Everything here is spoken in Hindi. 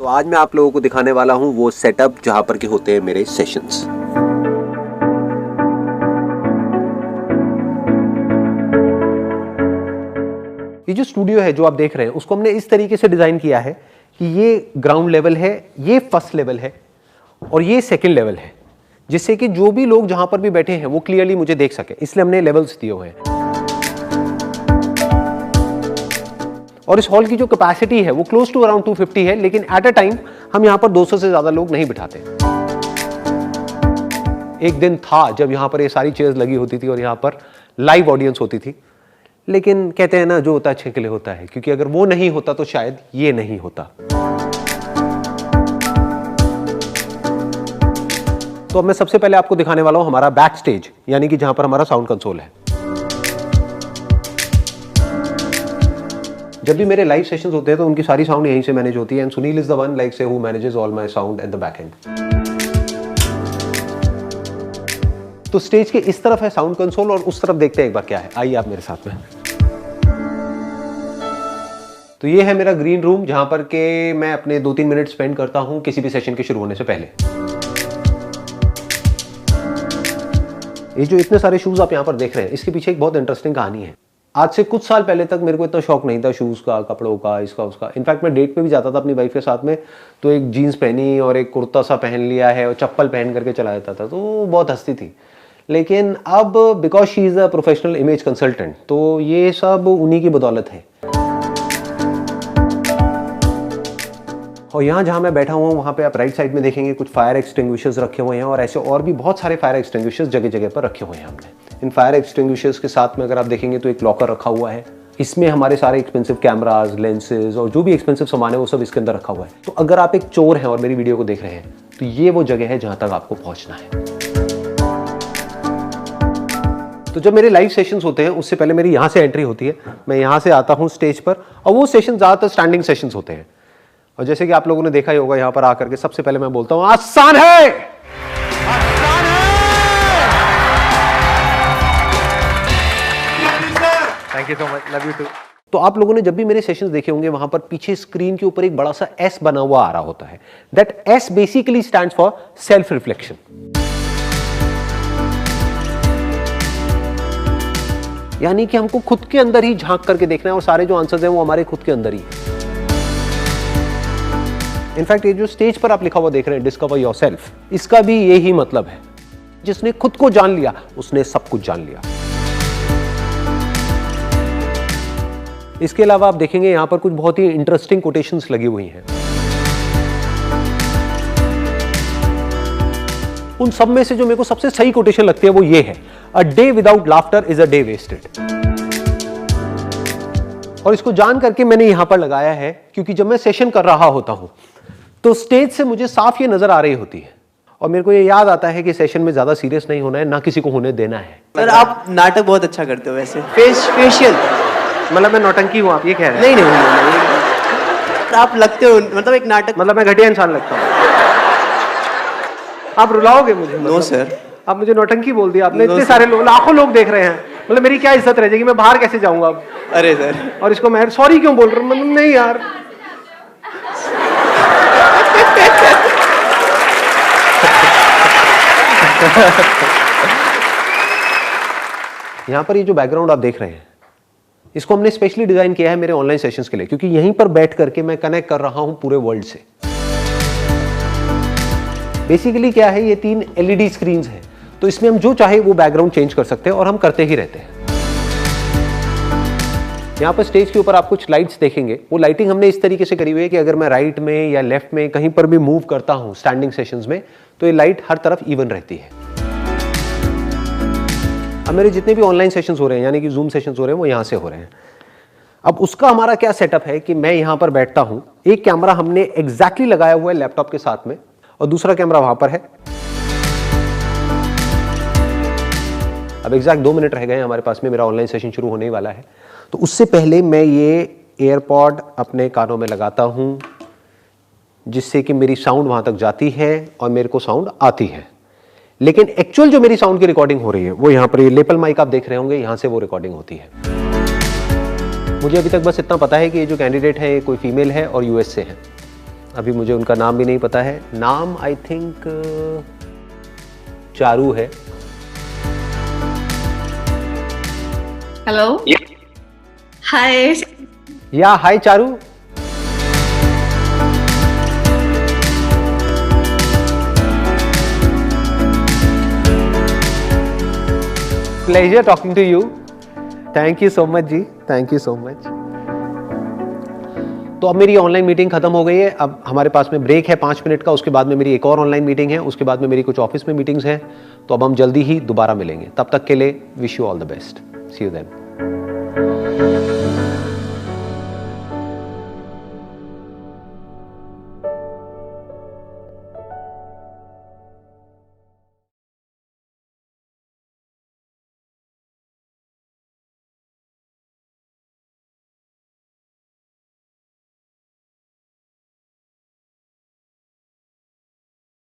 तो आज मैं आप लोगों को दिखाने वाला हूं वो सेटअप जहां पर के होते हैं मेरे सेशंस। ये जो स्टूडियो है जो आप देख रहे हैं उसको हमने इस तरीके से डिजाइन किया है कि ये ग्राउंड लेवल है, ये फर्स्ट लेवल है और ये सेकंड लेवल है, जिससे कि जो भी लोग जहां पर भी बैठे हैं वो क्लियरली मुझे देख सके, इसलिए हमने लेवल्स दिए हुए हैं। और इस हॉल की जो कैपेसिटी है वो क्लोज टू अराउंड 250 है, लेकिन एट अ टाइम हम यहां पर 200 से ज्यादा लोग नहीं बिठाते। एक दिन था जब यहां पर ये सारी चेयर्स लगी होती थी और यहां पर लाइव ऑडियंस होती थी, लेकिन कहते हैं ना जो होता है अच्छे के लिए होता है, क्योंकि अगर वो नहीं होता तो शायद ये नहीं होता। तो अब मैं सबसे पहले आपको दिखाने वाला हूं हमारा बैक स्टेज, यानी कि जहां पर हमारा साउंड कंसोल है। जब भी मेरे लाइव सेशंस होते हैं तो उनकी सारी साउंड यहीं से मैनेज होती है, and Sunil is the one like say who manages all my sound at the back end. तो स्टेज के इस तरफ है साउंड कंसोल और उस तरफ देखते हैं एक बार क्या है। आइए आप मेरे साथ में। तो ये है मेरा ग्रीन रूम जहां पर के मैं अपने 2-3 मिनट स्पेंड करता हूं किसी भी सेशन के शुरू होने से पहले। ये जो इतने सारे शूज आप यहां पर देख रहे हैं, इसके पीछे एक बहुत इंटरेस्टिंग कहानी है। आज से कुछ साल पहले तक मेरे को इतना शौक नहीं था शूज का, कपड़ों का, इसका उसका। इनफैक्ट मैं डेट पे भी जाता था अपनी वाइफ के साथ में तो एक जीन्स पहनी और एक कुर्ता सा पहन लिया है और चप्पल पहन करके चला जाता था, तो वो बहुत हंसती थी। लेकिन अब because she is a professional image consultant, तो ये सब उन्हीं की बदौलत है। और यहाँ जहाँ मैं बैठा हुआ हूँ वहाँ पे आप राइट साइड में देखेंगे कुछ फायर एक्सटिंग्विशर्स रखे हुए हैं और ऐसे और भी बहुत सारे फायर एक्सटिंग्विशर्स जगह जगह पर रखे हुए हैं हमने। इन फायर एक्सटिंग्विशर्स के साथ में अगर आप देखेंगे तो एक लॉकर रखा हुआ है, इसमें हमारे सारे एक्सपेंसिव कैमराज, लेंसेज और जो भी एक्सपेंसिव सामान है वो सब इसके अंदर रखा हुआ है। तो अगर आप एक चोर हैं और मेरी वीडियो को देख रहे हैं तो ये वो जगह है जहाँ तक आपको पहुँचना है। तो जब मेरे लाइव सेशंस होते हैं उससे पहले मेरी यहाँ से एंट्री होती है, मैं यहाँ से आता हूँ स्टेज पर और वो सेशन ज़्यादातर स्टैंडिंग सेशंस होते हैं। और जैसे कि आप लोगों ने देखा ही होगा यहाँ पर आकर के सबसे पहले मैं बोलता हूँ आसान है, आसान है। Thank you so much, love you too. तो आप लोगों ने जब भी मेरे सेशंस देखे होंगे वहां पर पीछे स्क्रीन के ऊपर एक बड़ा सा एस बना हुआ आ रहा होता है। That S basically stands for self reflection. यानी कि हमको खुद के अंदर ही झांक करके देखना है और सारे जो आंसर्स हैं वो हमारे खुद के अंदर ही है। इनफैक्ट ये जो स्टेज पर आप लिखा हुआ देख रहे हैं डिस्कवर योरसेल्फ, इसका भी यही मतलब है। जिसने खुद को जान लिया उसने सब कुछ जान लिया। इसके अलावा आप देखेंगे यहां पर कुछ बहुत ही इंटरेस्टिंग कोटेशंस लगी हुई हैं। उन सब में से जो मेरे को सबसे सही कोटेशन लगती है वो ये है, a day without laughter is a day wasted. और इसको जान करके मैंने यहां पर लगाया है क्योंकि जब मैं सेशन कर रहा होता हूं तो स्टेज से मुझे साफ ये नजर आ रही होती है और मेरे को ये याद आता है कि सेशन में ज्यादा सीरियस नहीं होना है, ना किसी को होने देना है। सर आप नाटक बहुत अच्छा करते हो वैसे, फेशियल। मतलब मैं नौटंकी हूं आप ये कह रहे हैं? नहीं, आप लगते हो मतलब एक नाटक, मतलब मैं घटिया इंसान लगता हूं? आप रुलाओगे मुझे? नो सर, आप मुझे नौटंकी बोल दिया आपने। इतने सारे लोग, लाखों लोग देख रहे हैं, मतलब मेरी क्या इज्जत रह जाएगी? मैं बाहर कैसे जाऊंगा अब? अरे सर, और इसको मैं सॉरी क्यों बोल रहा हूँ? मतलब नहीं यार, यहां पर ये जो बैकग्राउंड आप देख रहे हैं इसको हमने स्पेशली डिजाइन किया है मेरे ऑनलाइन सेशंस के लिए, क्योंकि यहीं पर बैठ करके मैं कनेक्ट कर रहा हूं पूरे वर्ल्ड से। बेसिकली क्या है, ये 3 LED स्क्रीन्स हैं, तो इसमें हम जो चाहे वो बैकग्राउंड चेंज कर सकते हैं और हम करते ही रहते हैं। यहाँ पर स्टेज के ऊपर आप कुछ लाइट्स देखेंगे, वो लाइटिंग हमने इस तरीके से करी हुई है कि अगर मैं राइट में या लेफ्ट में कहीं पर भी मूव करता हूँ स्टैंडिंग सेशंस में तो ये लाइट हर तरफ इवन रहती है। अब मेरे जितने भी ऑनलाइन सेशंस हो रहे हैं यानी कि जूम सेशंस हो रहे हैं वो यहाँ से हो रहे हैं। अब उसका हमारा क्या सेटअप है कि मैं यहाँ पर बैठता हूँ, एक कैमरा हमने एग्जैक्टली लगाया हुआ है लैपटॉप के साथ में और दूसरा कैमरा वहां पर है। अब एग्जैक्ट 2 मिनट रह गए हैं हमारे पास में, मेरा ऑनलाइन सेशन शुरू होने वाला है। तो उससे पहले मैं ये एयरपॉड अपने कानों में लगाता हूं जिससे कि मेरी साउंड वहां तक जाती है और मेरे को साउंड आती है। लेकिन एक्चुअल जो मेरी साउंड की रिकॉर्डिंग हो रही है वो यहाँ पर ये लेपल माइक आप देख रहे होंगे, यहाँ से वो रिकॉर्डिंग होती है। मुझे अभी तक बस इतना पता है कि ये जो कैंडिडेट है कोई फीमेल है और यूएस से है। अभी मुझे उनका नाम भी नहीं पता है। नाम आई थिंक चारू है। Hello. Hi. Yeah hi Charu. Pleasure talking to you. Thank you so much ji, thank you so much. तो अब मेरी ऑनलाइन मीटिंग खत्म हो गई है। अब हमारे पास में ब्रेक है 5 मिनट का, उसके बाद में मेरी एक और ऑनलाइन मीटिंग है, उसके बाद में मेरी कुछ ऑफिस में मीटिंग्स हैं। तो अब हम जल्दी ही दोबारा मिलेंगे। तब तक के लिए wish you all the best. See you then.